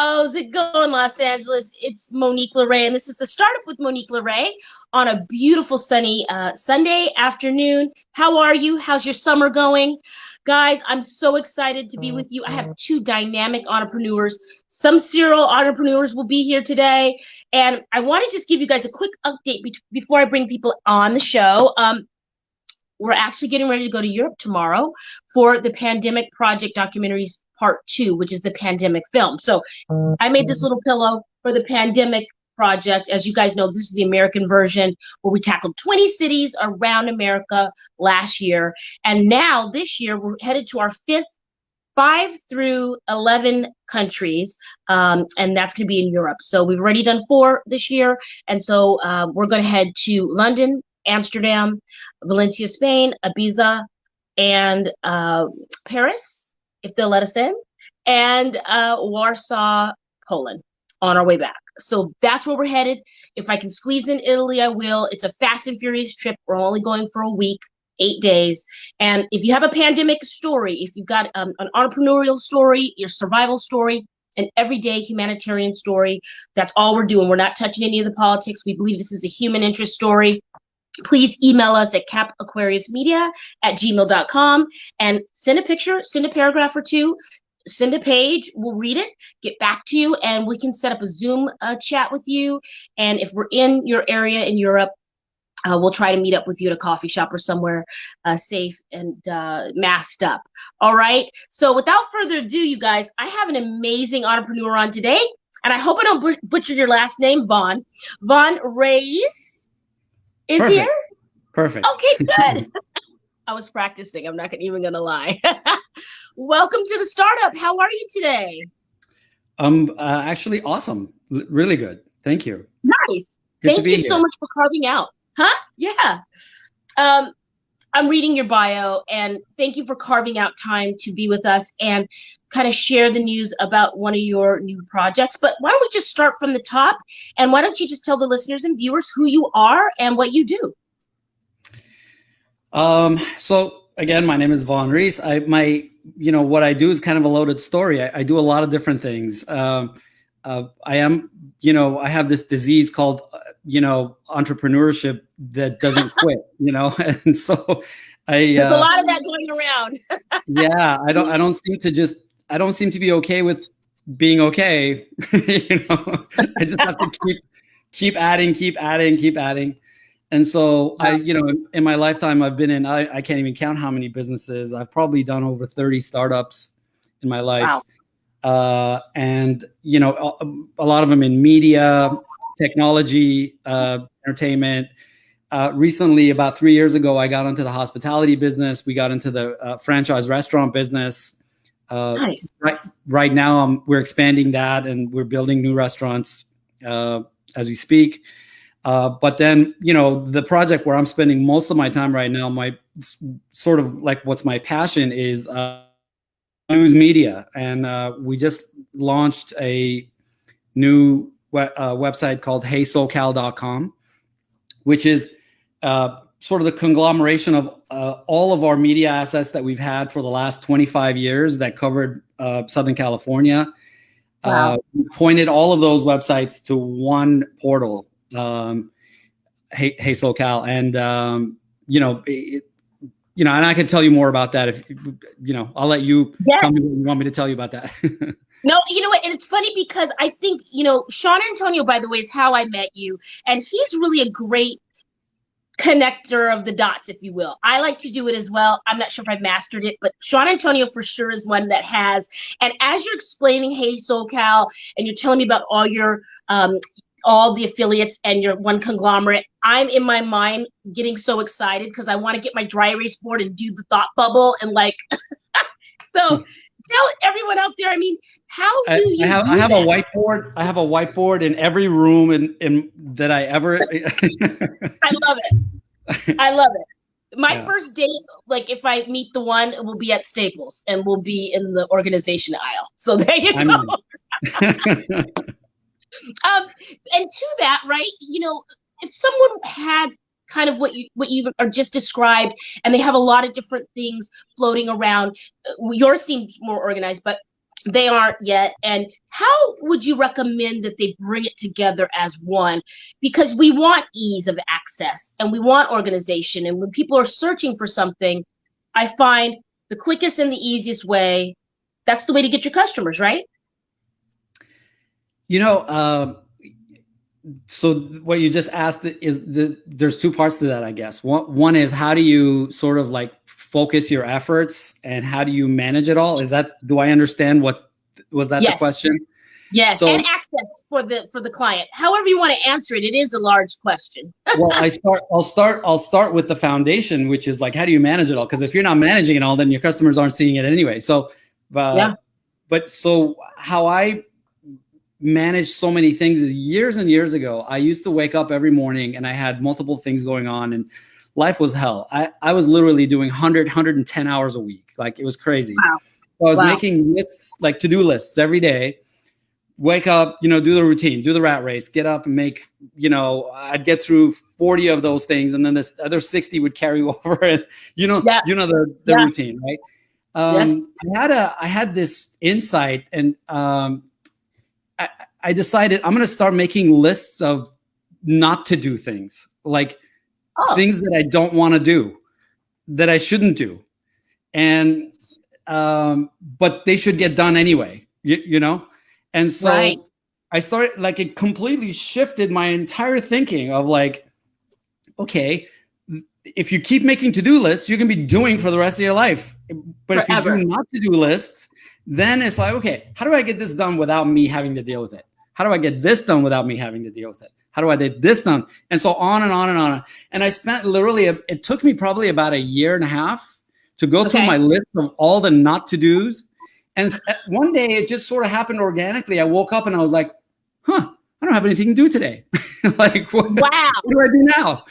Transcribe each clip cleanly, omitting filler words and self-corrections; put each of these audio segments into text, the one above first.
How's it going, Los Angeles? It's Monique LeRae, and this is the Startup with Monique LeRae on a beautiful sunny Sunday afternoon. How are you? How's your summer going? Guys, I'm so excited to be with you. I have two dynamic entrepreneurs. Some serial entrepreneurs will be here today. And I want to just give you guys a quick update before I bring people on the show. We're actually getting ready to go to Europe tomorrow for the Pandemic Project Documentaries Part 2, which is the pandemic film. So I made this little pillow for the Pandemic Project. As you guys know, this is the American version where we tackled 20 cities around America last year. And now this year, we're headed to our fifth 5 through 11 countries, and that's going to be in Europe. So we've already done 4 this year, and so we're going to head to London, Amsterdam, Valencia, Spain, Ibiza, and Paris, if they'll let us in, and Warsaw, Poland on our way back. So that's where we're headed. If I can squeeze in Italy, I will. It's a fast and furious trip. We're only going for a week, 8 days. And if you have a pandemic story, if you've got an entrepreneurial story, your survival story, an everyday humanitarian story, that's all we're doing. We're not touching any of the politics. We believe this is a human interest story. Please email us at capaquariusmedia@gmail.com and send a picture, send a paragraph or two, send a page. We'll read it, get back to you, and we can set up a Zoom chat with you. And if we're in your area in Europe, we'll try to meet up with you at a coffee shop or somewhere safe and masked up. All right. So without further ado, you guys, I have an amazing entrepreneur on today, and I hope I don't butcher your last name, Vaughn. Vaughn Reyes is Perfect. here? Perfect. Okay, good. I was practicing. I'm not even going to lie. Welcome to the startup. How are you today? Actually awesome. Really good. Thank you. Nice. Thank you so much for carving out. Huh? Yeah. I'm reading your bio, and thank you for carving out time to be with us and kind of share the news about one of your new projects. But why don't we just start from the top, and why don't you just tell the listeners and viewers who you are and what you do? So again, my name is Vaughn Reese. What I do is kind of a loaded story. I do a lot of different things. I have this disease called entrepreneurship that doesn't quit, and so there's a lot of that going around. Yeah, I don't seem to be okay with being okay. I just have to keep adding. And so in my lifetime, I've been in, I can't even count how many businesses. I've probably done over 30 startups in my life. Wow. And a lot of them in media, technology, entertainment. Recently, about 3 years ago, I got into the hospitality business. We got into the franchise restaurant business. Nice. Right now, we're expanding that, and we're building new restaurants as we speak. But then, the project where I'm spending most of my time right now, my sort of like what's my passion is news media. And we just launched a new website called HeySoCal.com, which is sort of the conglomeration of all of our media assets that we've had for the last 25 years that covered Southern California. Wow. We pointed all of those websites to one portal, Hey SoCal, and and I can tell you more about that if I'll let you tell me what you want me to tell you about that. No, you know what? And it's funny because I think, Sean Antonio, by the way, is how I met you. And he's really a great connector of the dots, if you will. I like to do it as well. I'm not sure if I've mastered it, but Sean Antonio for sure is one that has. And as you're explaining Hey SoCal, and you're telling me about all your all the affiliates and your one conglomerate, I'm in my mind getting so excited because I want to get my dry erase board and do the thought bubble and so tell everyone out there, how do you I have a whiteboard. I have a whiteboard in every room in that I ever I love it. My first date, if I meet the one, it will be at Staples and we'll be in the organization aisle. So there you go. And to that, right, if someone had kind of what you are just described, and they have a lot of different things floating around, yours seems more organized, but They aren't yet. And how would you recommend that they bring it together as one? Because we want ease of access and we want organization. And when people are searching for something, I find the quickest and the easiest way, that's the way to get your customers, right? You know, so what you just asked is there's two parts to that, I guess. One is, how do you sort of like focus your efforts, and how do you manage it all? Do I understand was that the Yes. question? Yes, So, and access for the client. However you want to answer it, it is a large question. well, I'll start with the foundation, which is like, how do you manage it all? Because if you're not managing it all, then your customers aren't seeing it anyway. So, Yeah. but so how I managed so many things is, years and years ago, I used to wake up every morning and I had multiple things going on, and life was hell. I was literally doing 110 hours a week. Like, it was crazy. Wow. So I was Wow. making lists, like to-do lists every day. Wake up, do the routine, do the rat race, get up and make, I'd get through 40 of those things, and then this other 60 would carry over, and Yeah. the Yeah. routine, right? Yes. I had this insight, and I decided I'm going to start making lists of not to do things, like things that I don't want to do, that I shouldn't do. And, but they should get done anyway, And so Right. I started, like, it completely shifted my entire thinking of like, okay, if you keep making to-do lists, you can be doing for the rest of your life. But Forever. if you do not to-do lists, then it's like, okay, how do I get this done without me having to deal with it? How do I get this done without me having to deal with it? How do I get this done? And so on and on and on. And I spent literally, it took me probably about a year and a half to go through my list of all the not to-dos. And one day it just sort of happened organically. I woke up and I was like, I don't have anything to do today. Like, Wow. what do I do now?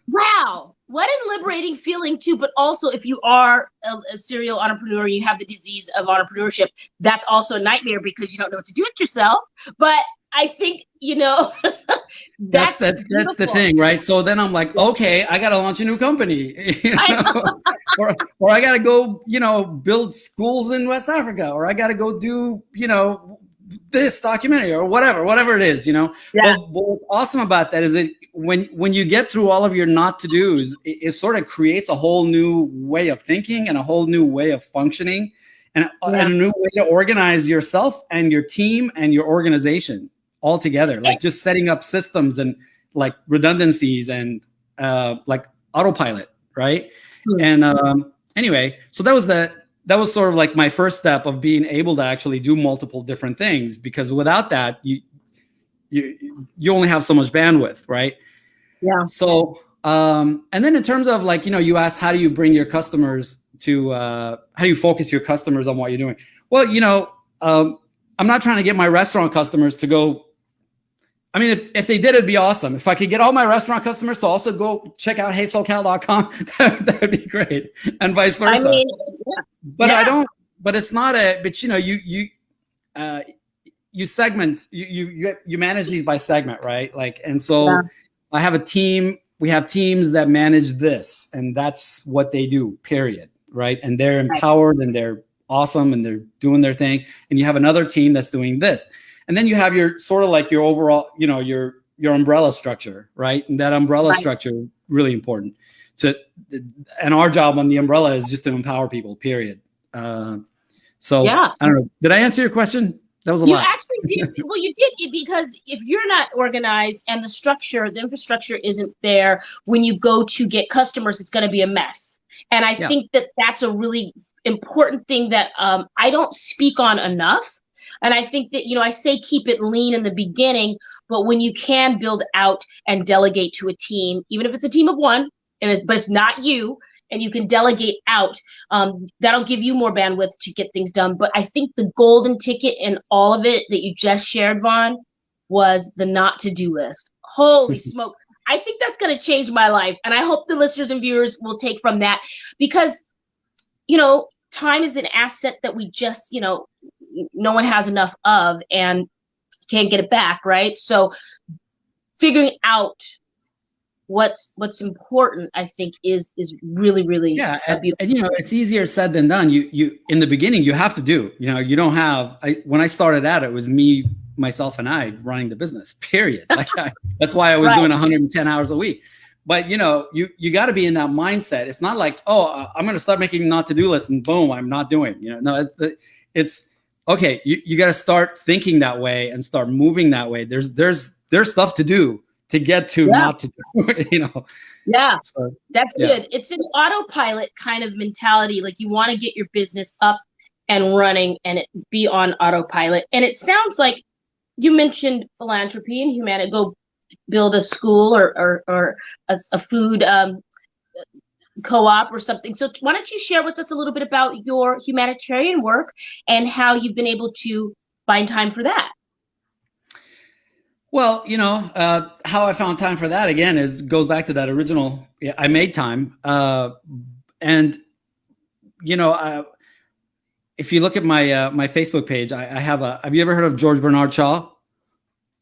Wow. What a liberating feeling too. But also, if you are a serial entrepreneur, you have the disease of entrepreneurship, that's also a nightmare because you don't know what to do with yourself. But I think, that's the thing, right? So then I'm like, okay, I got to launch a new company, or I got to go, build schools in West Africa, or I got to go do, this documentary, or whatever it is, Yeah. But what's awesome about that is that when you get through all of your not to do's, it sort of creates a whole new way of thinking and a whole new way of functioning, and a new way to organize yourself and your team and your organization all together, like just setting up systems and like redundancies and like autopilot, right? And anyway, so that was sort of like my first step of being able to actually do multiple different things, because without that, you only have so much bandwidth, right? Yeah. So and then in terms of like, you asked, how do you bring your customers to how do you focus your customers on what you're doing? Well, I'm not trying to get my restaurant customers to go. I mean, if they did, it'd be awesome. If I could get all my restaurant customers to also go check out heysocal.com, that would be great, and vice versa. I mean, but I don't. But it's not a. But you segment. You manage these by segment, right? Like, and so I have a team. We have teams that manage this, and that's what they do. Period. Right? And they're empowered, and they're awesome, and they're doing their thing. And you have another team that's doing this. And then you have your sort of like your overall, your umbrella structure, right? And that umbrella structure is really important. And our job on the umbrella is just to empower people, period. So I don't know. Did I answer your question? That was a lot. You actually did. Well, you did, because if you're not organized and the infrastructure isn't there, when you go to get customers, it's going to be a mess. And I think that that's a really important thing that I don't speak on enough. And I think that, I say keep it lean in the beginning, but when you can build out and delegate to a team, even if it's a team of one, but it's not you, and you can delegate out, that'll give you more bandwidth to get things done. But I think the golden ticket in all of it that you just shared, Vaughn, was the not to do list. Holy smoke. I think that's going to change my life. And I hope the listeners and viewers will take from that, because, time is an asset that we just, no one has enough of and can't get it back, right? So figuring out what's important, I think is really, really Yeah, beautiful. and you know, it's easier said than done. You in the beginning, you have to do. You know, you don't have. When I started out, it was me, myself, and I running the business. Period. Like that's why I was doing 110 hours a week. But you know, you got to be in that mindset. It's not like, oh, I'm going to start making not to do lists, and boom, I'm not doing. You know, no, it's okay. You got to start thinking that way and start moving that way. There's stuff to do to get to not to do. You know. Yeah, so, that's good. It's an autopilot kind of mentality. Like you want to get your business up and running and it be on autopilot. And it sounds like you mentioned philanthropy and humanity. Go build a school or a food co-op or something. So why don't you share with us a little bit about your humanitarian work and how you've been able to find time for that? Well, you know, how I found time for that again goes back to that original. I made time, and you know, if you look at my Facebook page, I have a. Have you ever heard of George Bernard Shaw?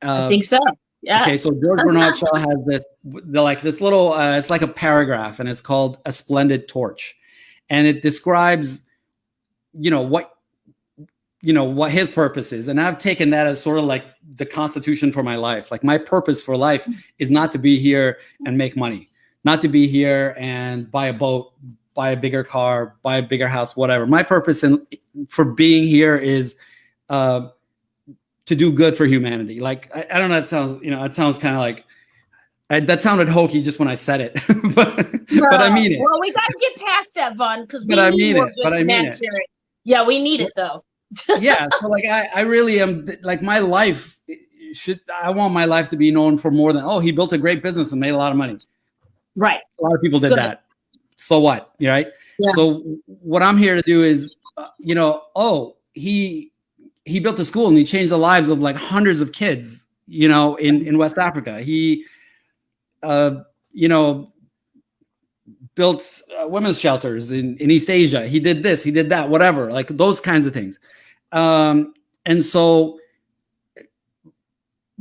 I think so. Yes. Okay, so George Bernard Shaw has this little. It's like a paragraph, and it's called "A Splendid Torch," and it describes, you know, what his purpose is. And I've taken that as sort of like the constitution for my life. Like my purpose for life is not to be here and make money, not to be here and buy a boat, buy a bigger car, buy a bigger house, whatever. My purpose for being here is to do good for humanity. Like, I don't know, it sounds kind of like, that sounded hokey just when I said it, but I mean it. Well, we got to get past that, Vaughn, because I mean it. Yeah, we need it though. Yeah, so like I really am, like my life I want my life to be known for more than, oh, he built a great business and made a lot of money. Right. A lot of people did that. So what? Right? Yeah. So what I'm here to do is, you know, oh, he built a school and he changed the lives of like hundreds of kids, you know, in West Africa. He, you know, built women's shelters in East Asia. He did this, he did that, whatever, like those kinds of things. And so,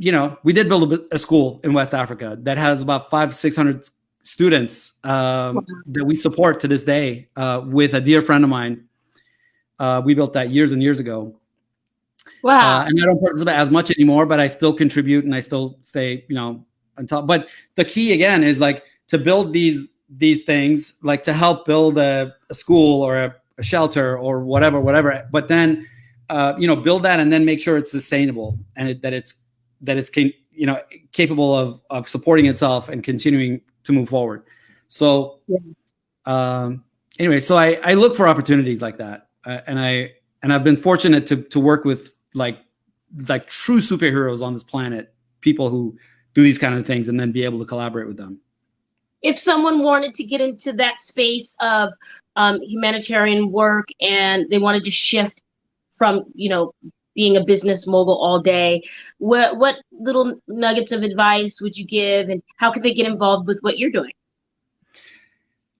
you know, we did build a school in West Africa that has about 500-600 students that we support to this day with a dear friend of mine. We built that years and years ago. Wow. And I don't participate as much anymore, but I still contribute and I still stay, you know, on top. But the key again is like to build these things, like to help build a school or a shelter or whatever. But then, you know, build that and then make sure it's sustainable and that it's you know, capable of supporting itself and continuing to move forward. So, anyway, so I look for opportunities like that, and I've been fortunate to work with like true superheroes on this planet, people who do these kind of things, and then be able to collaborate with them. If someone wanted to get into that space of humanitarian work and they wanted to shift from, you know, being a business mogul all day, what little nuggets of advice would you give, and how could they get involved with what you're doing?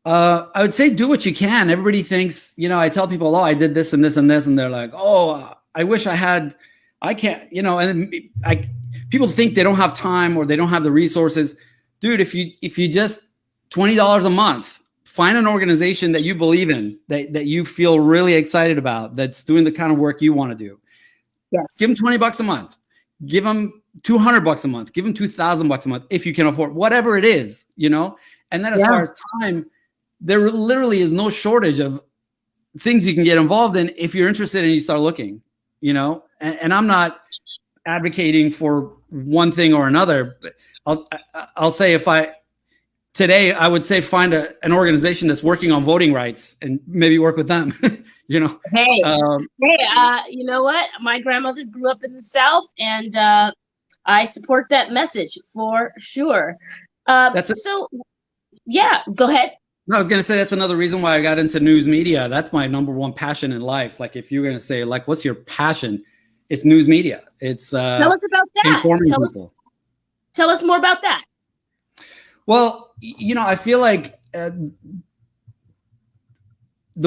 I would say do what you can. Everybody thinks, you know, I tell people, oh, I did this and this and this, and they're like, oh, I wish I can't, you know, and people think they don't have time or they don't have the resources. Dude, if you just $20 a month, find an organization that you believe in, that you feel really excited about, that's doing the kind of work you want to do. Yes. Give them $20 a month. Give them $200 a month. Give them $2,000 a month if you can afford whatever it is, you know. And then as far as time, there literally is no shortage of things you can get involved in if you're interested and you start looking, you know. And I'm not advocating for one thing or another, but I'll say today I would say find an organization that's working on voting rights and maybe work with them. You know. Hey, you know what? My grandmother grew up in the South, and I support that message for sure. So, yeah, go ahead. No, I was going to say that's another reason why I got into news media. That's my number one passion in life. Like, if you're going to say, like, what's your passion? It's news media. It's tell us about that. Tell us more about that. Well, you know, I feel like the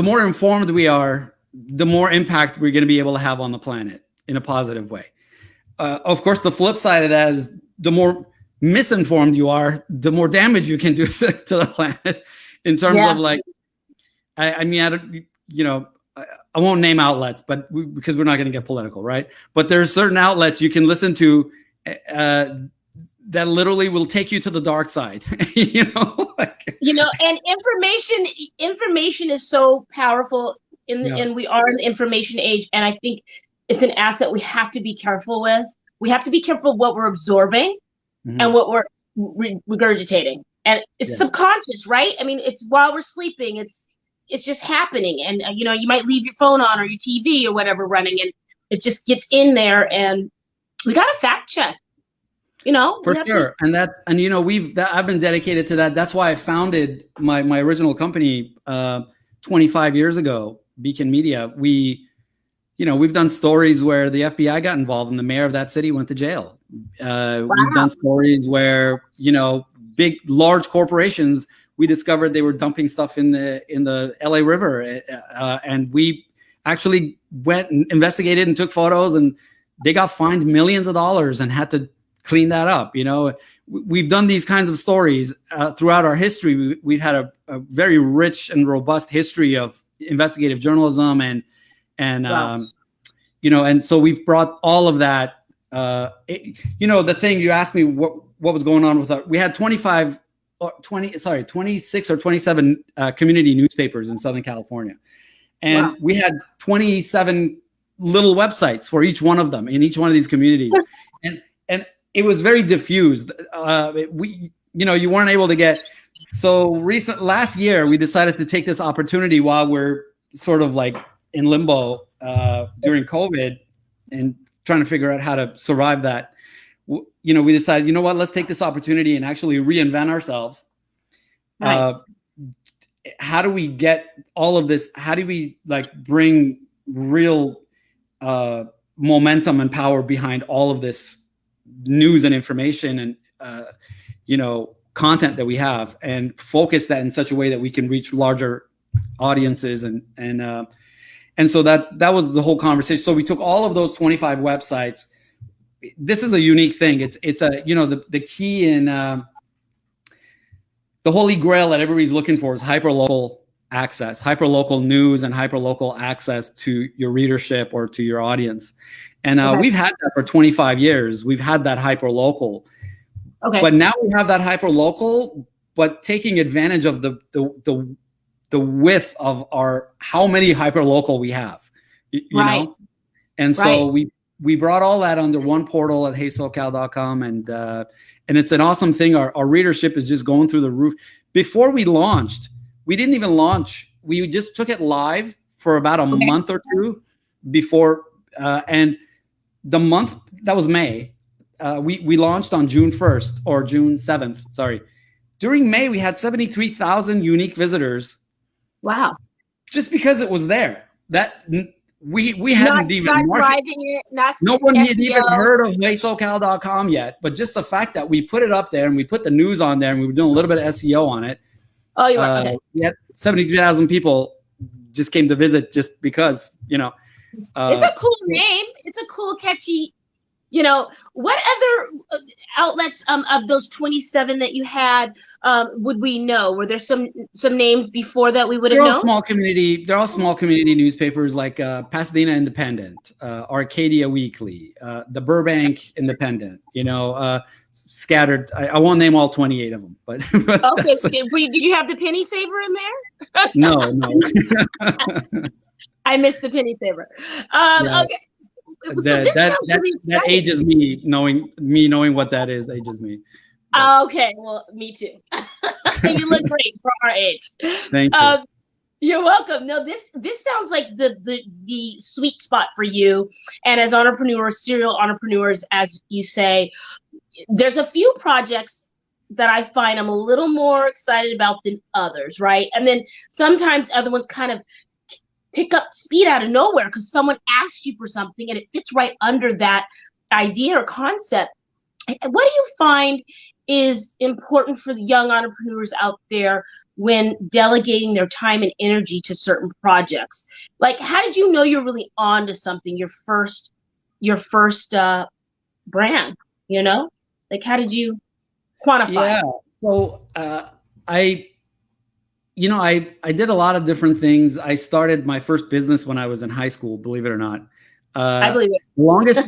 more informed we are, the more impact we're going to be able to have on the planet in a positive way. Of course, the flip side of that is the more misinformed you are, the more damage you can do to the planet in terms of like, I mean, I don't, you know, I won't name outlets, but because we're not going to get political, right? But there's certain outlets you can listen to that literally will take you to the dark side, you know? You know, and information is so powerful and we are in the information age. And I think it's an asset we have to be careful with. We have to be careful what we're absorbing and what we're regurgitating. And it's subconscious, right? I mean, it's while we're sleeping, it's just happening. And, you know, you might leave your phone on or your TV or whatever running, and it just gets in there, and we got to fact check, you know? For sure. And you know, I've been dedicated to that. That's why I founded my original company 25 years ago, Beacon Media. We've done stories where the FBI got involved and the mayor of that city went to jail. We've done stories where, you know, large corporations, we discovered they were dumping stuff in the LA River, and we actually went and investigated and took photos, and they got fined millions of dollars and had to clean that up. You know, we've done these kinds of stories throughout our history. We've had a very rich and robust history of investigative journalism, and you know, and so we've brought all of that. You know, the thing you asked me what was going on with we had 26 or 27 community newspapers in Southern California. And we had 27 little websites for each one of them in each one of these communities. And it was very diffused. You weren't able to get, last year we decided to take this opportunity while we're sort of like in limbo during COVID and trying to figure out how to survive that. You know, we decided, you know what, let's take this opportunity and actually reinvent ourselves. Nice. How do we get all of this? How do we like bring real momentum and power behind all of this news and information and, you know, content that we have, and focus that in such a way that we can reach larger audiences and so that was the whole conversation. So we took all of those 25 websites. This is a unique thing. It's a, you know, the key in the holy grail that everybody's looking for is hyperlocal access, hyperlocal news, and hyperlocal access to your readership or to your audience. And we've had that for 25 years. We've had that hyperlocal. Okay. But now we have that hyperlocal, but taking advantage of the width of how many hyperlocal we have, you know? And so we brought all that under one portal at heysocal.com, and it's an awesome thing. Our readership is just going through the roof. Before we launched, we didn't even launch. We just took it live for about a month or two before, and the month, that was May. We launched on June 1st or June 7th, sorry. During May, we had 73,000 unique visitors. Wow. Just because it was there. That we hadn't even driving it, no one had even heard of heysocal.com yet, but just the fact that we put it up there and we put the news on there and we were doing a little bit of SEO on it. Oh, you're right. Okay. We had 73,000 people just came to visit just because, you know. It's a cool name. It's a cool, catchy. You know, what other outlets of those 27 that you had would we know? Were there some names before that we would have known? They're all small community newspapers like Pasadena Independent, Arcadia Weekly, the Burbank Independent. You know, scattered. I won't name all 28 of them, but okay. Did you have the penny saver in there? No. I missed the penny saver. Yeah. Okay. That ages me. Knowing what that is ages me. Okay, well, me too. You look great for our age. Thank you. You're welcome. No, this sounds like the sweet spot for you. And as entrepreneurs, serial entrepreneurs, as you say, there's a few projects that I find I'm a little more excited about than others, right? And then sometimes other ones kind of pick up speed out of nowhere because someone asked you for something and it fits right under that idea or concept. What do you find is important for the young entrepreneurs out there when delegating their time and energy to certain projects? Like, how did you know you're really on to something, your first brand, you know? Like, how did you Quantify. Yeah. So I I did a lot of different things. I started my first business when I was in high school, believe it or not. I believe it.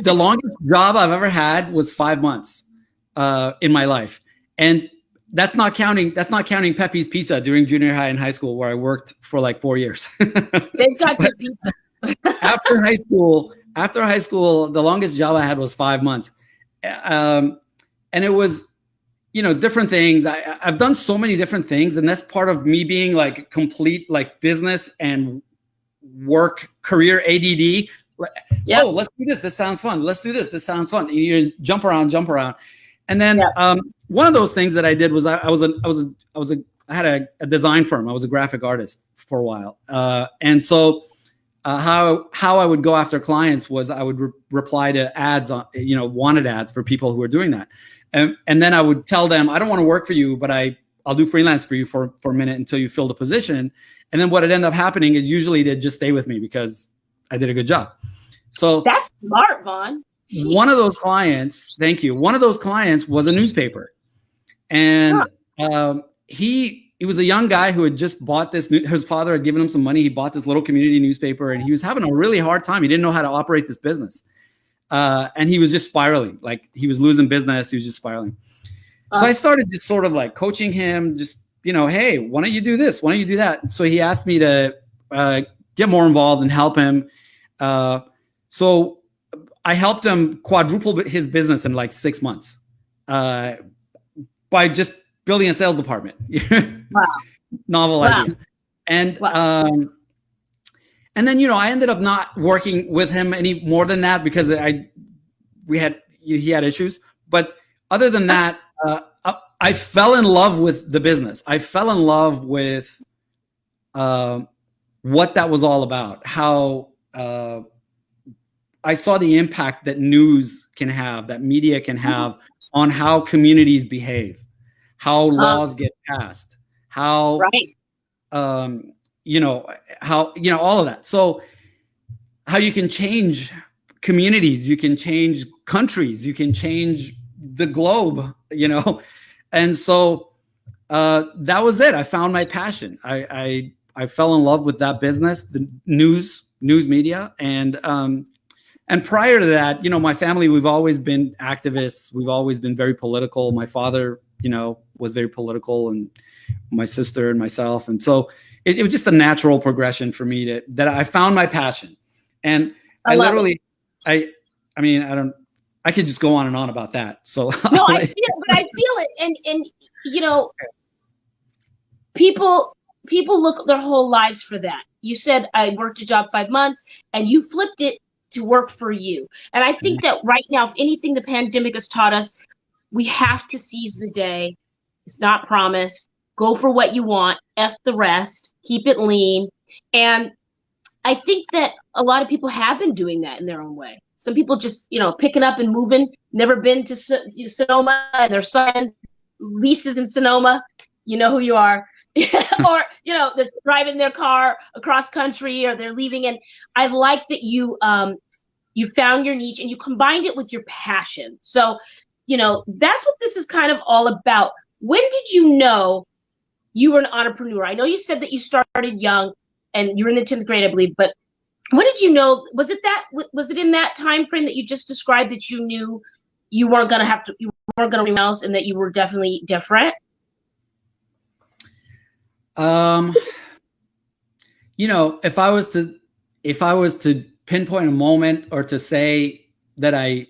The longest job I've ever had was 5 months in my life. And that's not counting Pepe's Pizza during junior high and high school, where I worked for like 4 years. They've got good pizza. after high school, the longest job I had was 5 months. And it was, different things. I've done so many different things, and that's part of me being like complete like business and work career ADD. Yep. Oh, let's do this. This sounds fun. Let's do this. This sounds fun. And you jump around. And then one of those things that I did was I had a design firm. I was a graphic artist for a while. And so how I would go after clients was I would reply to ads on, wanted ads for people who were doing that. And then I would tell them, I don't want to work for you, but I'll do freelance for you for a minute until you fill the position. And then what would end up happening is usually they'd just stay with me because I did a good job. So that's smart, Vaughn. One of those clients, thank you. One of those clients was a newspaper. And he was a young guy who had just bought this. His father had given him some money. He bought this little community newspaper, and he was having a really hard time. He didn't know how to operate this business. And he was just spiraling. Like, he was losing business. He was just spiraling. So I started just sort of like coaching him, just, hey, why don't you do this? Why don't you do that? So he asked me to get more involved and help him. So I helped him quadruple his business in like 6 months by just building a sales department. Wow. Novel idea. And and then, I ended up not working with him any more than that because he had issues. But other than that, I fell in love with the business. I fell in love with what that was all about. How I saw the impact that news can have, that media can have on how communities behave, how laws get passed, how all of that. So how you can change communities, you can change countries, you can change the globe, And so that was it. I found my passion. I fell in love with that business, the news media. And prior to that, my family, we've always been activists. We've always been very political. My father, was very political, and my sister and myself. And so it was just a natural progression for me that I found my passion. And I could just go on and on about that. So no, I feel it. And people look their whole lives for that. You said I worked a job 5 months, and you flipped it to work for you. And I think that right now, if anything, the pandemic has taught us, we have to seize the day. It's not promised. Go for what you want. F the rest. Keep it lean. And I think that a lot of people have been doing that in their own way. Some people just, picking up and moving, never been to Sonoma, and their son leases in Sonoma. You know who you are. Or, they're driving their car across country, or they're leaving. And I like that you found your niche and you combined it with your passion. So, that's what this is kind of all about. When did you know you were an entrepreneur? I know you said that you started young and you were in the 10th grade, I believe, but when did you know, was it in that time frame that you just described that you knew you weren't going to be else, and that you were definitely different? If I was to pinpoint a moment or to say that I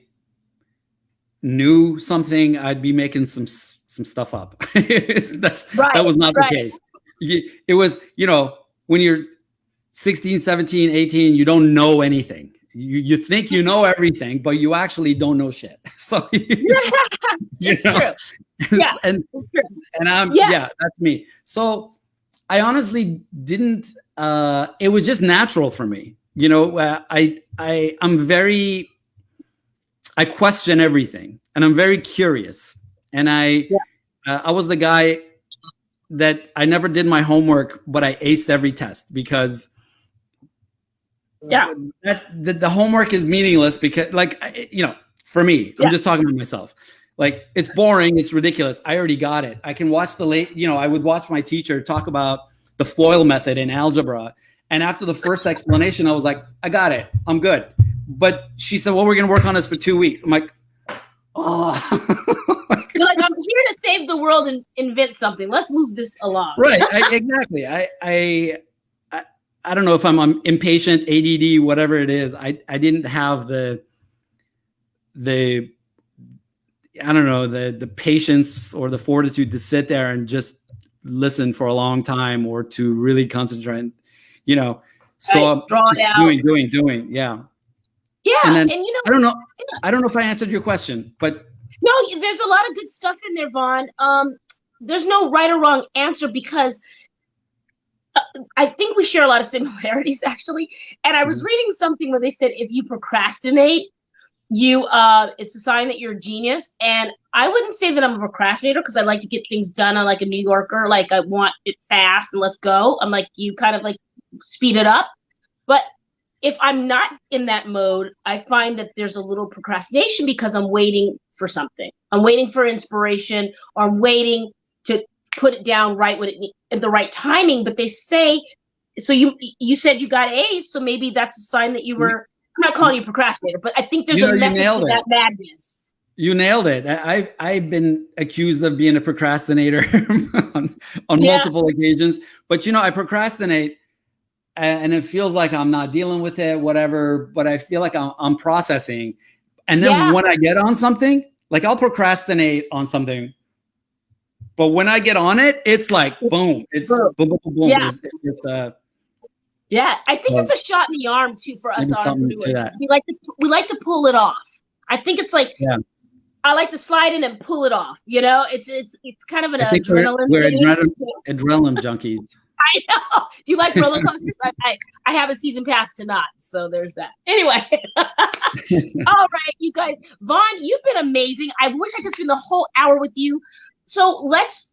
knew something, I'd be making some stuff up. That was not the case. It was, when you're 16, 17, 18, you don't know anything. You think you know everything, but you actually don't know shit. So it's true. Yeah, and that's me. So I honestly didn't. It was just natural for me. I question everything, and I'm very curious. And I was the guy that I never did my homework, but I aced every test because the homework is meaningless because, for me, I'm just talking about myself. Like, it's boring, it's ridiculous. I already got it. I can watch I would watch my teacher talk about the FOIL method in algebra. And after the first explanation, I was like, I got it. I'm good. But she said, well, we're going to work on this for 2 weeks. I'm like, oh. You're like, I'm here to save the world and invent something. Let's move this along. Right. Exactly. I don't know if I'm impatient, ADD, whatever it is. I didn't have the patience or the fortitude to sit there and just listen for a long time, or to really concentrate, so I'm draw it out. doing. Yeah. Yeah. And then, and I don't know. Yeah. I don't know if I answered your question, but no, there's a lot of good stuff in there, Vaughn. There's no right or wrong answer, because I think we share a lot of similarities, actually. And I was reading something where they said if you procrastinate, it's a sign that you're a genius. And I wouldn't say that I'm a procrastinator, because I like to get things done on like a New Yorker. Like, I want it fast and let's go. I'm like, you kind of like speed it up. But if I'm not in that mode, I find that there's a little procrastination, because I'm waiting for something. I'm waiting for inspiration, or I'm waiting to put it down right when at the right timing. But they say, so you said you got A's, so maybe that's a sign that you were. I'm not calling you a procrastinator, but I think there's a method to that madness. You nailed it. I've been accused of being a procrastinator on multiple occasions, but I procrastinate, and it feels like I'm not dealing with it, whatever. But I feel like I'm processing, and then when I get on something, like, I'll procrastinate on something, but when I get on it, it's like boom. It's boom, boom, boom, boom. Yeah. Yeah, I think it's a shot in the arm too for us entrepreneurs. We like to pull it off. I think it's like, I like to slide in and pull it off. It's kind of an adrenaline. We're adrenaline junkies. I know. Do you like roller coasters? I have a season pass to not, so there's that. Anyway, all right, you guys. Vaughn, you've been amazing. I wish I could spend the whole hour with you. So let's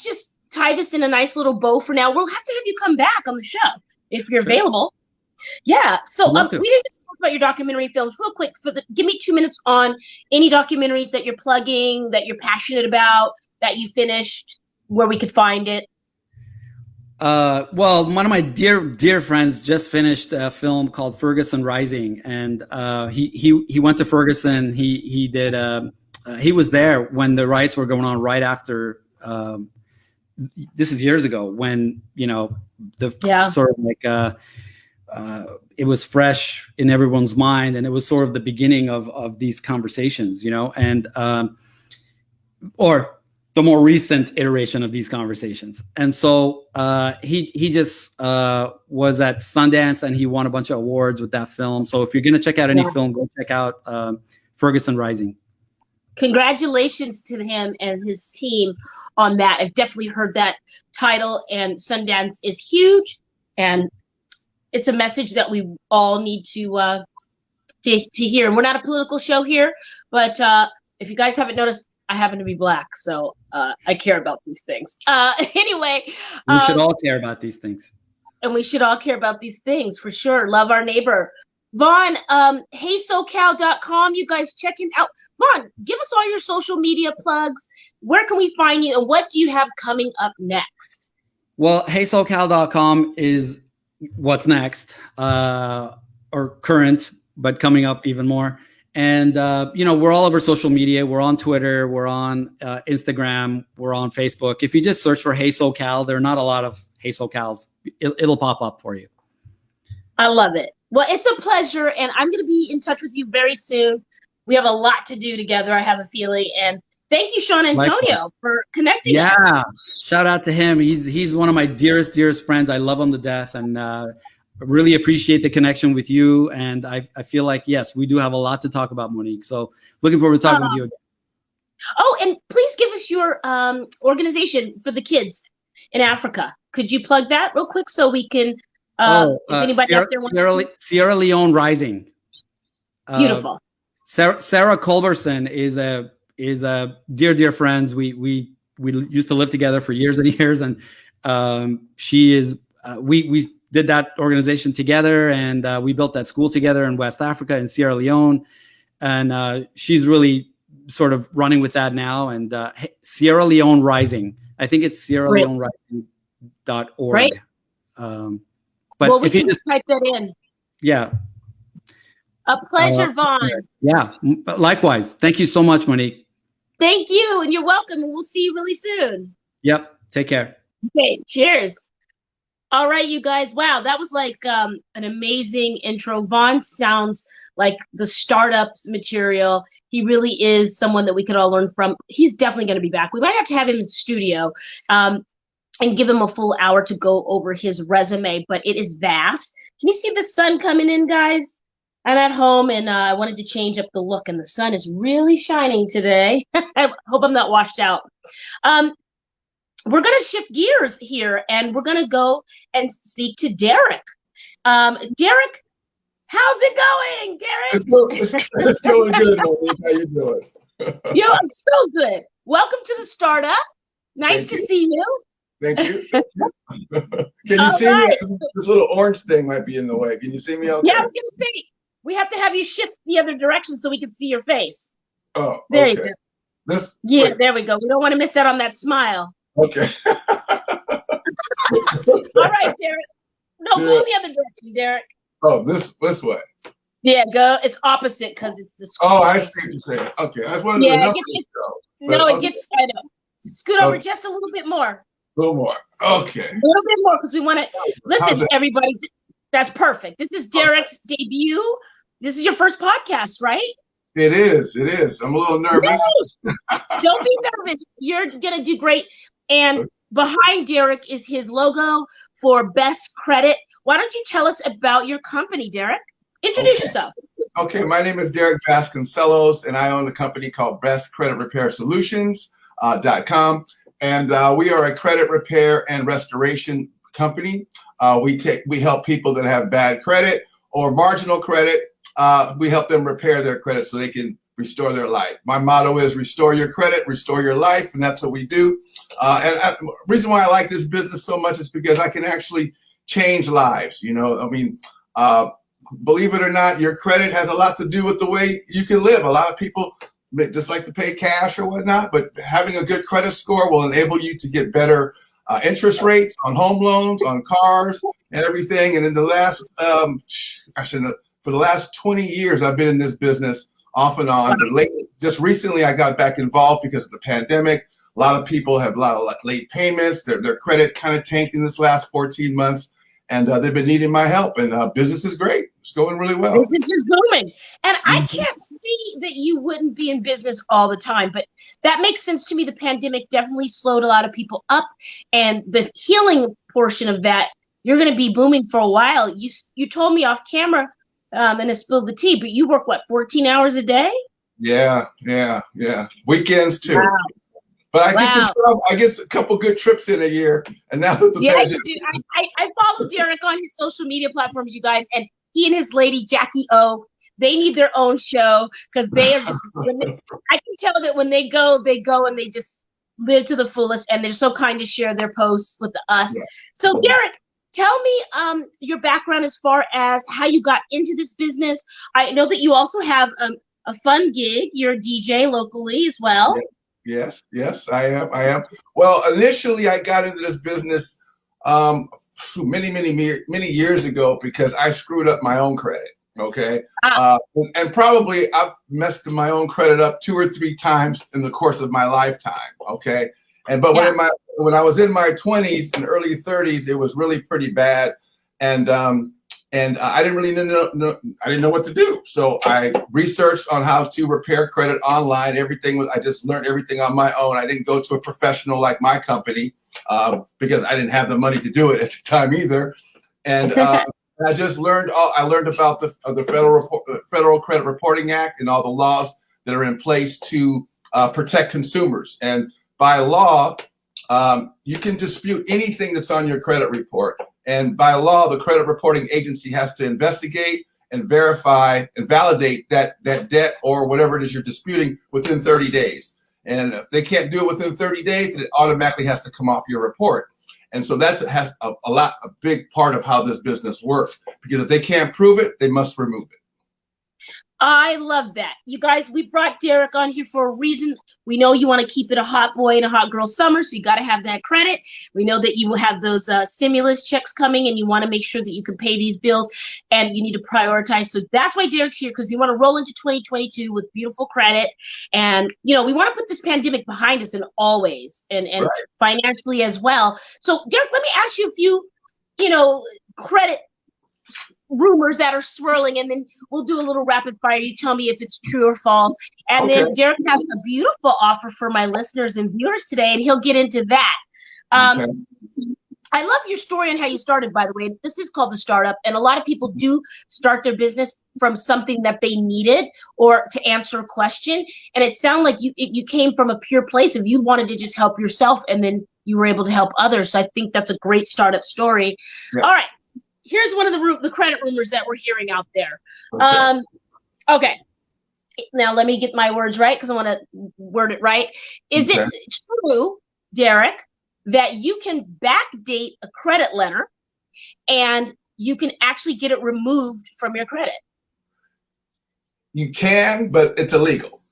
just tie this in a nice little bow for now. We'll have to have you come back on the show if you're available. Yeah. So we didn't just talk about your documentary films real quick. Give me 2 minutes on any documentaries that you're plugging, that you're passionate about, that you finished, where we could find it. Well, one of my dear friends just finished a film called Ferguson Rising, and he went to Ferguson. He did. He was there when the riots were going on, right after. This is years ago, when sort of like it was fresh in everyone's mind, and it was sort of the beginning of these conversations, and or the more recent iteration of these conversations. And so he just was at Sundance, and he won a bunch of awards with that film. So if you're going to check out any film, go check out Ferguson Rising. Congratulations to him and his team on that. I've definitely heard that title, and Sundance is huge, and it's a message that we all need to hear. And we're not a political show here, but if you guys haven't noticed, I happen to be Black, so I care about these things. Anyway. We should all care about these things. And we should all care about these things, for sure. Love our neighbor. Vaughn, heysocal.com. You guys check him out. Vaughn, give us all your social media plugs. Where can we find you, and what do you have coming up next? Well, heysocal.com is what's next, or current, but coming up even more. And, we're all over social media. We're on Twitter. We're on Instagram. We're on Facebook. If you just search for Hey SoCal, there are not a lot of Hey SoCals. It'll pop up for you. I love it. Well, it's a pleasure, and I'm going to be in touch with you very soon. We have a lot to do together, I have a feeling. And thank you, Sean Antonio, for connecting us. Yeah, shout out to him. He's one of my dearest friends. I love him to death, and really appreciate the connection with you. And I feel like, yes, we do have a lot to talk about, Monique. So looking forward to talking with you again. Oh, and please give us your organization for the kids in Africa. Could you plug that real quick so we can, if anybody out there wants Sierra Leone Rising. Beautiful. Sarah Culberson is a dear friend. We used to live together for years and years, and she is we did that organization together, and we built that school together in West Africa, in Sierra Leone, and she's really sort of running with that now. And Sierra Leone Rising. I think it's SierraLeoneRising.org. Great. But well, we if you can just type that in. Yeah. A pleasure, Vaughn. Yeah, likewise. Thank you so much, Monique. Thank you, and you're welcome. And we'll see you really soon. Yep. Take care. Okay, cheers. All right, you guys. Wow, that was like an amazing intro. Vaughn sounds like the startups material. He really is someone that we could all learn from. He's definitely going to be back. We might have to have him in studio and give him a full hour to go over his resume, but it is vast. Can you see the sun coming in, guys? I'm at home, and I wanted to change up the look, and the sun is really shining today. I hope I'm not washed out. We're going to shift gears here, and we're going to go and speak to Derek. Derek, how's it going, Derek? It's going good, Monique. How you doing? You're so good. Welcome to the startup. Nice to see you. Thank you. Can you see me? This little orange thing might be in the way. Can you see me okay? Yeah, I was going to say, we have to have you shift the other direction so we can see your face. Oh, there okay. You go. There we go. We don't want to miss out on that smile. Okay. All right, Derek. No, go the other direction, Derek. Oh, this way. Yeah, go. It's opposite because it's the screen. Oh, I see what you're saying. Okay, I just wanted to know. It gets. I know. Scoot over just a little bit more. A little more. Okay. A little bit more because we want to listen, everybody. That's perfect. This is Derek's debut. This is your first podcast, right? It is. It is. I'm a little nervous. Don't be nervous. You're gonna do great. And behind Derek is his logo for Best Credit. Why don't you tell us about your company, Derek? Introduce yourself. Okay, my name is Derek Vasconcellos, and I own a company called Best Credit Repair Solutions.com. And we are a credit repair and restoration company. We help people that have bad credit or marginal credit. We help them repair their credit so they can restore their life. My motto is restore your credit, restore your life, and that's what we do. The reason why I like this business so much is because I can actually change lives. You know, I mean, believe it or not, your credit has a lot to do with the way you can live. A lot of people just like to pay cash or whatnot, but having a good credit score will enable you to get better interest rates on home loans, on cars, and everything. And in the last, for the last 20 years, I've been in this business off and on. But just recently, I got back involved because of the pandemic. A lot of people have a lot of late payments. Their credit kind of tanked in this last 14 months, and they've been needing my help. And business is great. It's going really well. Business is booming. And I can't see that you wouldn't be in business all the time, but that makes sense to me. The pandemic definitely slowed a lot of people up, and the healing portion of that, you're going to be booming for a while. You told me off camera, and I spilled the tea, but you work, 14 hours a day? Yeah. Weekends too. Wow. But I get a couple good trips in a year. And now that you do. I follow Derek on his social media platforms, you guys, and he and his lady, Jackie O, they need their own show because they are just, I can tell that when they go and they just live to the fullest, and they're so kind to share their posts with us. Yeah. So Derek, tell me your background as far as how you got into this business. I know that you also have a fun gig. You're a DJ locally as well. Yes, I am. Well, initially I got into this business many years ago because I screwed up my own credit. Okay. And probably I've messed my own credit up 2 or 3 times in the course of my lifetime. Okay. When I was in my 20s and early 30s, it was really pretty bad. And I didn't really know, I didn't know what to do. So I researched on how to repair credit online. I just learned everything on my own. I didn't go to a professional like my company because I didn't have the money to do it at the time either. And I just learned about the Federal Credit Reporting Act and all the laws that are in place to protect consumers. And by law, you can dispute anything that's on your credit report. And by law, the credit reporting agency has to investigate and verify and validate that debt or whatever it is you're disputing within 30 days. And if they can't do it within 30 days, it automatically has to come off your report. And so that's a big part of how this business works, because if they can't prove it, they must remove it. I love that. You guys, we brought Derek on here for a reason. We know you want to keep it a hot boy and a hot girl summer, so you got to have that credit. We know that you will have those stimulus checks coming, and you want to make sure that you can pay these bills, and you need to prioritize. So that's why Derek's here, because you want to roll into 2022 with beautiful credit. And, you know, we want to put this pandemic behind us in all ways, and right. Financially as well. So, Derek, let me ask you a few, you know, credit rumors that are swirling, and then we'll do a little rapid fire. You tell me if it's true or false. And then Derek has a beautiful offer for my listeners and viewers today, and he'll get into that. I love your story and how you started, by the way. This is called The Startup, and a lot of people do start their business from something that they needed or to answer a question. And it sounded like you came from a pure place of you wanted to just help yourself, and then you were able to help others. So I think that's a great startup story. Yeah. All right. Here's one of the credit rumors that we're hearing out there. Okay. Now let me get my words right, because I want to word it right. Is it true, Derek, that you can backdate a credit letter and you can actually get it removed from your credit? You can, but it's illegal.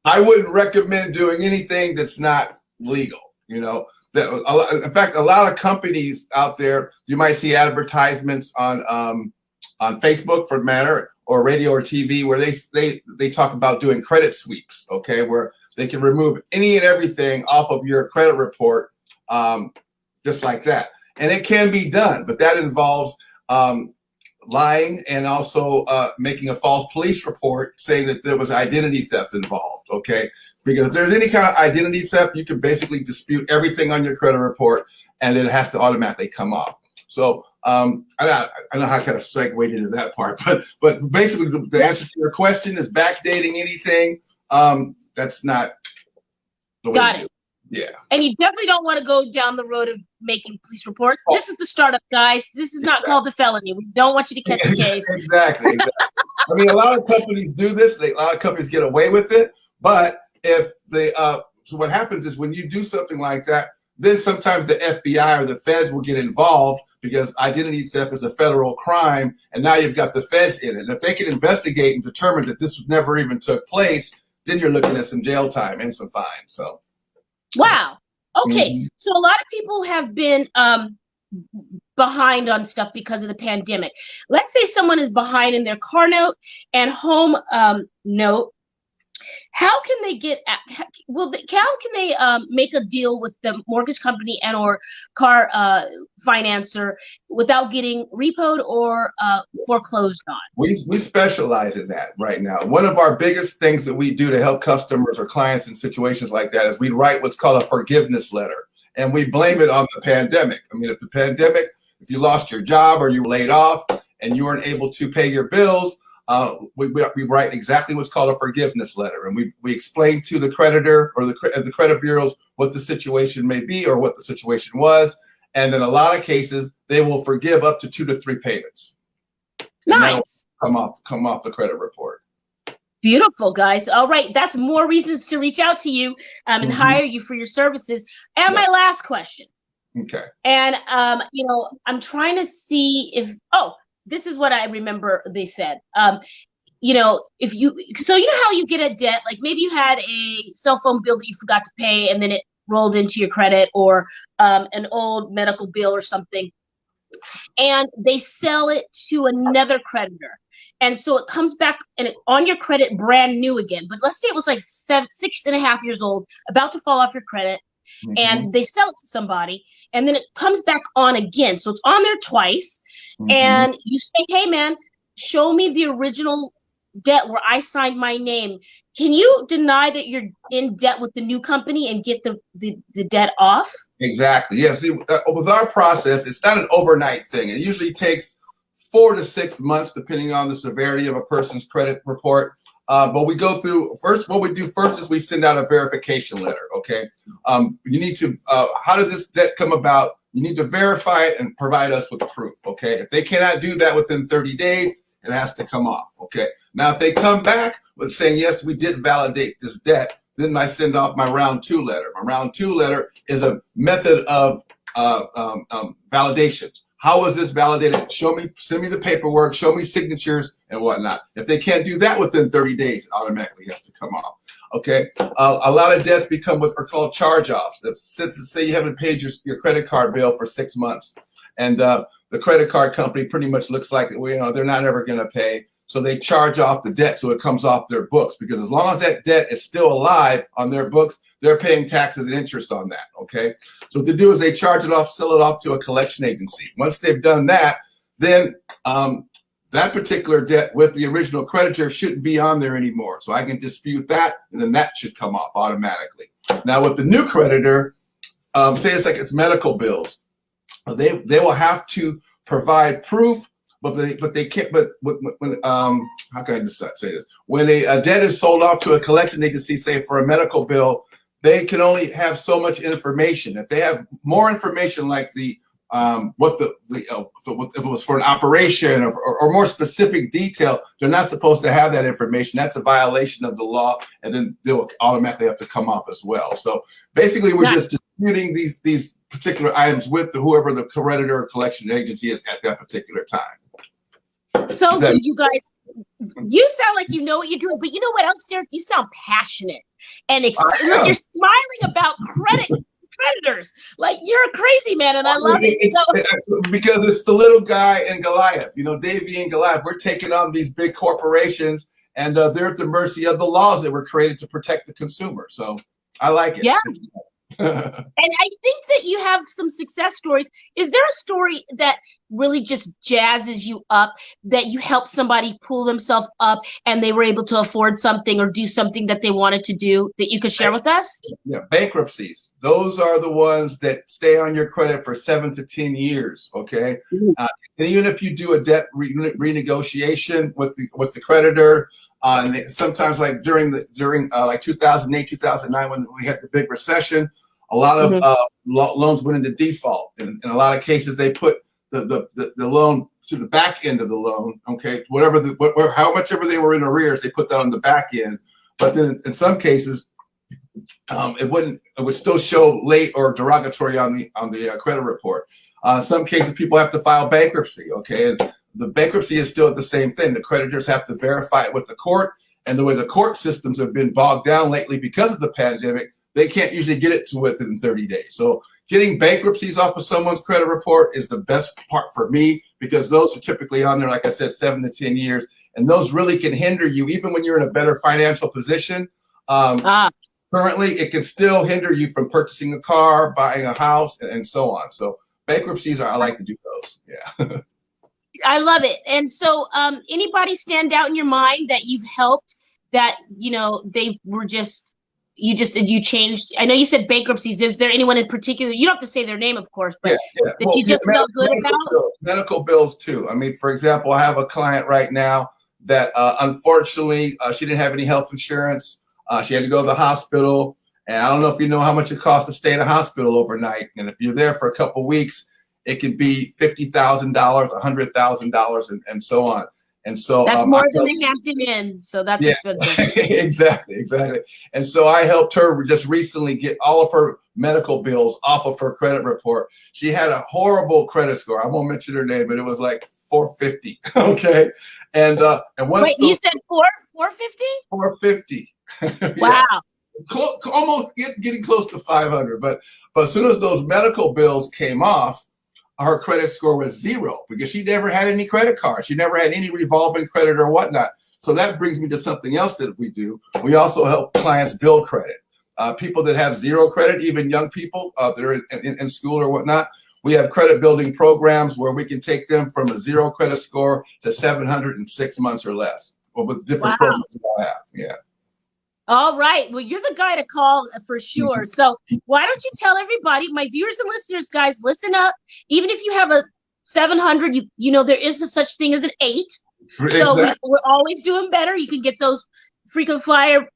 I wouldn't recommend doing anything that's not legal, you know. In fact, a lot of companies out there, you might see advertisements on Facebook, for the matter, or radio or TV, where they talk about doing credit sweeps, okay, where they can remove any and everything off of your credit report, just like that. And it can be done, but that involves lying and also making a false police report saying that there was identity theft involved, okay? Because if there's any kind of identity theft, you can basically dispute everything on your credit report, and it has to automatically come off. So I don't know how I kind of segued into that part, but basically the answer to your question is backdating anything. That's not the way. Got it. Yeah. And you definitely don't want to go down the road of making police reports. Oh. This is the startup, guys. This is not called the felony. We don't want you to catch a case. Exactly. I mean, a lot of companies do this. A lot of companies get away with it, but if they so what happens is when you do something like that, then sometimes the FBI or the feds will get involved, because identity theft is a federal crime, and now you've got the feds in it. And if they can investigate and determine that this never even took place, then you're looking at some jail time and some fines. So, wow. Okay. So a lot of people have been behind on stuff because of the pandemic. Let's say someone is behind in their car note and home note. How can they get? How can they make a deal with the mortgage company and or car financer without getting repoed or foreclosed on? We specialize in that right now. One of our biggest things that we do to help customers or clients in situations like that is we write what's called a forgiveness letter, and we blame it on the pandemic. I mean, if you lost your job or you were laid off and you weren't able to pay your bills, we write exactly what's called a forgiveness letter, and we explain to the creditor or the credit bureaus what the situation may be or what the situation was, and in a lot of cases they will forgive up to 2 to 3 payments. Nice. Come off the credit report. Beautiful, guys. All right, that's more reasons to reach out to you and hire you for your services. And my last question. Okay. And you know, I'm trying to see if this is what I remember they said. You know, you know how you get a debt, like maybe you had a cell phone bill that you forgot to pay and then it rolled into your credit, or an old medical bill or something, and they sell it to another creditor. And so it comes back on your credit brand new again. But let's say it was like 6.5 years old, about to fall off your credit, and they sell it to somebody, and then it comes back on again. So it's on there twice. And you say, hey, man, show me the original debt where I signed my name. Can you deny that you're in debt with the new company and get the debt off? Exactly. Yeah. See, with our process, it's not an overnight thing. It usually takes 4 to 6 months, depending on the severity of a person's credit report. But we go through first. What we do first is we send out a verification letter. Okay. You need to. How did this debt come about? You need to verify it and provide us with proof, okay? If they cannot do that within 30 days, it has to come off, okay? Now, if they come back with saying, yes, we did validate this debt, then I send off my round 2 letter. My round 2 letter is a method of validation. How was this validated? Send me the paperwork, show me signatures and whatnot. If they can't do that within 30 days, it automatically has to come off. Okay. A lot of debts become what are called charge-offs. Say you haven't paid your credit card bill for 6 months, and the credit card company pretty much looks like, they're not ever going to pay. So they charge off the debt so it comes off their books, because as long as that debt is still alive on their books, they're paying taxes and interest on that. Okay. So what they do is they charge it off, sell it off to a collection agency. Once they've done that, then that particular debt with the original creditor shouldn't be on there anymore. So I can dispute that, and then that should come off automatically. Now with the new creditor, say it's medical bills, they will have to provide proof, but they can't. But when how can I just say this? When a debt is sold off to a collection agency, say for a medical bill, they can only have so much information. If they have more information, like if it was for an operation or more specific detail, they're not supposed to have that information. That's a violation of the law, and then they'll automatically have to come off as well. So basically, we're just disputing these particular items with whoever the creditor or collection agency is at that particular time. So you guys, you sound like you know what you're doing, but you know what else, Derek? You sound passionate and you're smiling about creditors. Like, you're a crazy man, and I love it. Because it's the little guy and Goliath, Davy and Goliath. We're taking on these big corporations, and they're at the mercy of the laws that were created to protect the consumer. So I like it. Yeah. And I think that you have some success stories. Is there a story that really just jazzes you up, that you help somebody pull themselves up and they were able to afford something or do something that they wanted to do, that you could share with us? Yeah, bankruptcies. Those are the ones that stay on your credit for 7 to 10 years. Okay. And even if you do a debt renegotiation with the creditor, sometimes like during like 2008, 2009, when we had the big recession, a lot of loans went into default. And in a lot of cases, they put the loan to the back end of the loan. Okay, how much ever they were in arrears, they put that on the back end. But then in some cases, it would still show late or derogatory on the credit report. Some cases, people have to file bankruptcy. Okay, and the bankruptcy is still the same thing. The creditors have to verify it with the court, and the way the court systems have been bogged down lately because of the pandemic, they can't usually get it to within 30 days. So getting bankruptcies off of someone's credit report is the best part for me, because those are typically on there, like I said, 7 to 10 years, and those really can hinder you even when you're in a better financial position. Currently, it can still hinder you from purchasing a car, buying a house, and so on. So bankruptcies I like to do those. Yeah. I love it. And so anybody stand out in your mind that you've helped, that, they were you changed? I know you said bankruptcies. Is there anyone in particular? You don't have to say their name, of course, but that you just felt good about? Medical bills too. I mean, for example, I have a client right now that unfortunately she didn't have any health insurance. She had to go to the hospital, and I don't know if you know how much it costs to stay in a hospital overnight. And if you're there for a couple of weeks, it can be $50,000, $100,000, and so on. And so that's more than the Hampton Inn. So that's expensive. Exactly. And so I helped her just recently get all of her medical bills off of her credit report. She had a horrible credit score. I won't mention her name, but it was like 450. Okay. And once you said 450? 450. Wow. Almost getting close to 500. But as soon as those medical bills came off, her credit score was 0, because she never had any credit cards. She never had any revolving credit or whatnot. So that brings me to something else that we do. We also help clients build credit. People that have 0 credit, even young people that are in school or whatnot, we have credit building programs where we can take them from a 0 credit score to 700 in 6 months or less, or with different programs that I have. Yeah. All right. Well, you're the guy to call for sure. So why don't you tell everybody, my viewers and listeners, guys, listen up. Even if you have a 700, there is a such thing as an 8. Exactly. So we're always doing better. You can get those frequent flyer,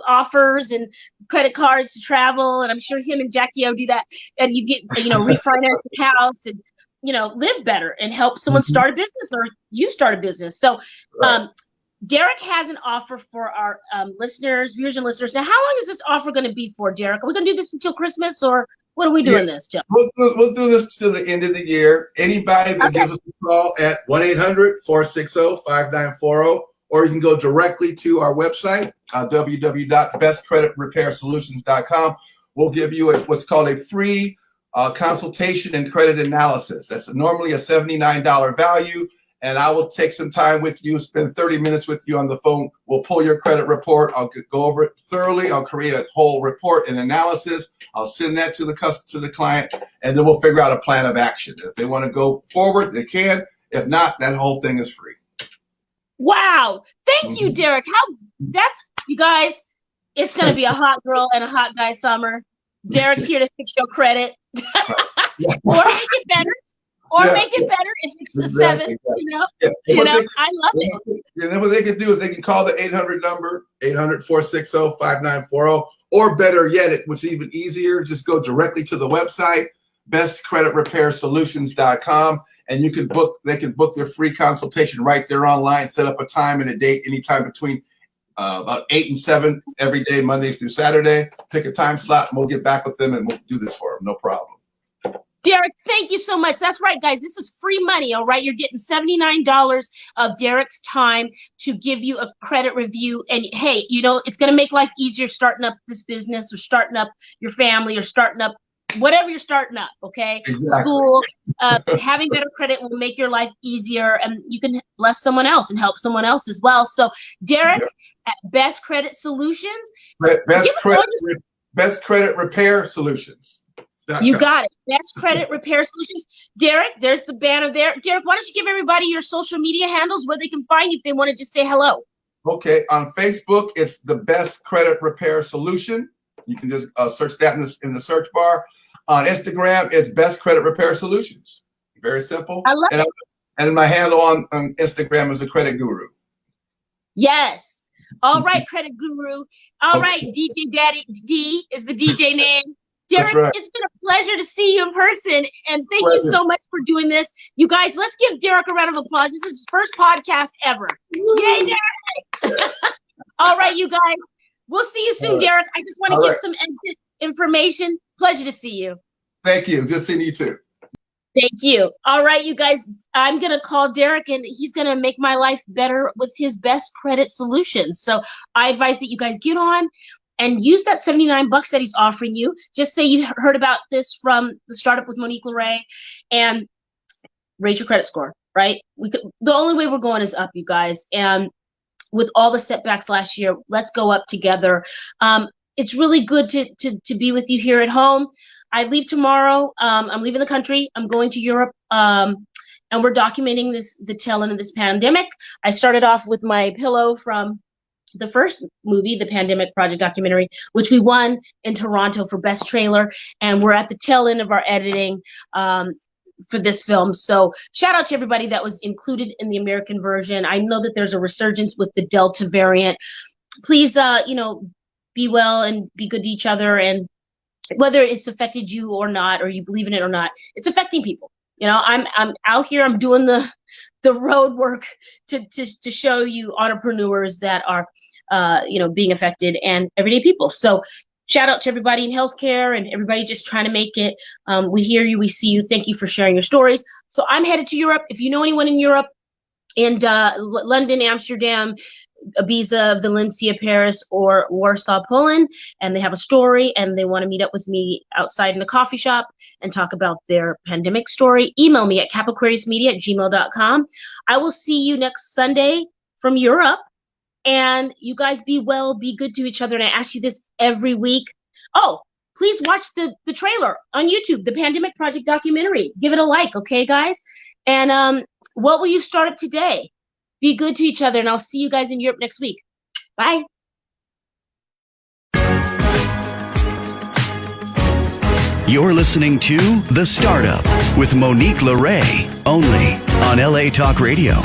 offers and credit cards to travel. And I'm sure him and Jackie O do that. And you get, refinance the house and, live better and help someone start a business, or you start a business. So, Derek has an offer for our viewers and listeners. Now, how long is this offer going to be for, Derek? Are we going to do this until Christmas, or What are we doing this, Joe? We'll do this till the end of the year. Anybody that gives us a call at 1-800-460-5940, or you can go directly to our website, www.bestcreditrepair.solutions.com. We'll give you what's called a free consultation and credit analysis. That's normally a $79 value. And I will take some time with you, spend 30 minutes with you on the phone. We'll pull your credit report. I'll go over it thoroughly. I'll create a whole report and analysis. I'll send that to the client, and then we'll figure out a plan of action. If they want to go forward, they can. If not, that whole thing is free. Wow. Thank you, Derek. You guys, it's going to be a hot girl and a hot guy summer. Derek's here to fix your credit. Or make it better. Make it better if it's a 7, you know. I love it. And then what they can do is they can call the 800 number, 800-460-5940, or better yet, what's even easier, just go directly to the website, bestcreditrepair.solutions.com, and they can book their free consultation right there online, set up a time and a date anytime between about 8 and 7 every day, Monday through Saturday. Pick a time slot, and we'll get back with them, and we'll do this for them. No problem. Derek, thank you so much. That's right, guys. This is free money, all right? You're getting $79 of Derek's time to give you a credit review. And, hey, it's going to make life easier starting up this business or starting up your family or starting up whatever you're starting up, okay? Exactly. School. Having better credit will make your life easier, and you can bless someone else and help someone else as well. So, Derek, at Best Credit Solutions. Best Credit Repair Solutions. You got it. Best Credit Repair Solutions. Derek, there's the banner there. Derek, why don't you give everybody your social media handles where they can find you if they want to just say hello? Okay. On Facebook, it's the Best Credit Repair Solution. You can just search that in the search bar. On Instagram, it's Best Credit Repair Solutions. Very simple. I love it. And my handle on Instagram is the Credit Guru. Yes. All right, Credit Guru. All right, DJ Daddy D is the DJ name. Derek, It's been a pleasure to see you in person, and thank you so much for doing this. You guys, let's give Derek a round of applause. This is his first podcast ever. Yay, Derek! All right, you guys. We'll see you soon, Derek. I just want to give some exit information. Pleasure to see you. Thank you. Good seeing you too. Thank you. All right, you guys. I'm going to call Derek, and he's going to make my life better with his Best Credit Solutions. So I advise that you guys get on and use that $79 that he's offering you. Just say you heard about this from the Startup with Monique LeRae, and raise your credit score, right? The only way we're going is up, you guys. And with all the setbacks last year, let's go up together. It's really good to be with you here at home. I leave tomorrow. I'm leaving the country. I'm going to Europe. And we're documenting the tail end of this pandemic. I started off with my pillow from the first movie, the Pandemic Project documentary, which we won in Toronto for Best Trailer. And we're at the tail end of our editing for this film. So shout out to everybody that was included in the American version. I know that there's a resurgence with the Delta variant. Please, be well and be good to each other. And whether it's affected you or not, or you believe in it or not, it's affecting people. I'm out here, I'm doing the road work to show you entrepreneurs that are, being affected and everyday people. So shout out to everybody in healthcare and everybody just trying to make it. We hear you, we see you. Thank you for sharing your stories. So I'm headed to Europe. If you know anyone in Europe, and London, Amsterdam, Ibiza, Valencia, Paris, or Warsaw, Poland, and they have a story and they want to meet up with me outside in a coffee shop and talk about their pandemic story, email me at capaquariusmedia@gmail.com. I will see you next Sunday from Europe, and you guys be well, be good to each other. And I ask you this every week. Oh, please watch the trailer on YouTube, the Pandemic Project documentary. Give it a like, okay, guys? And what will you start up today? Be good to each other, and I'll see you guys in Europe next week. Bye. You're listening to The Startup with Monique LeRae, only on LA Talk Radio.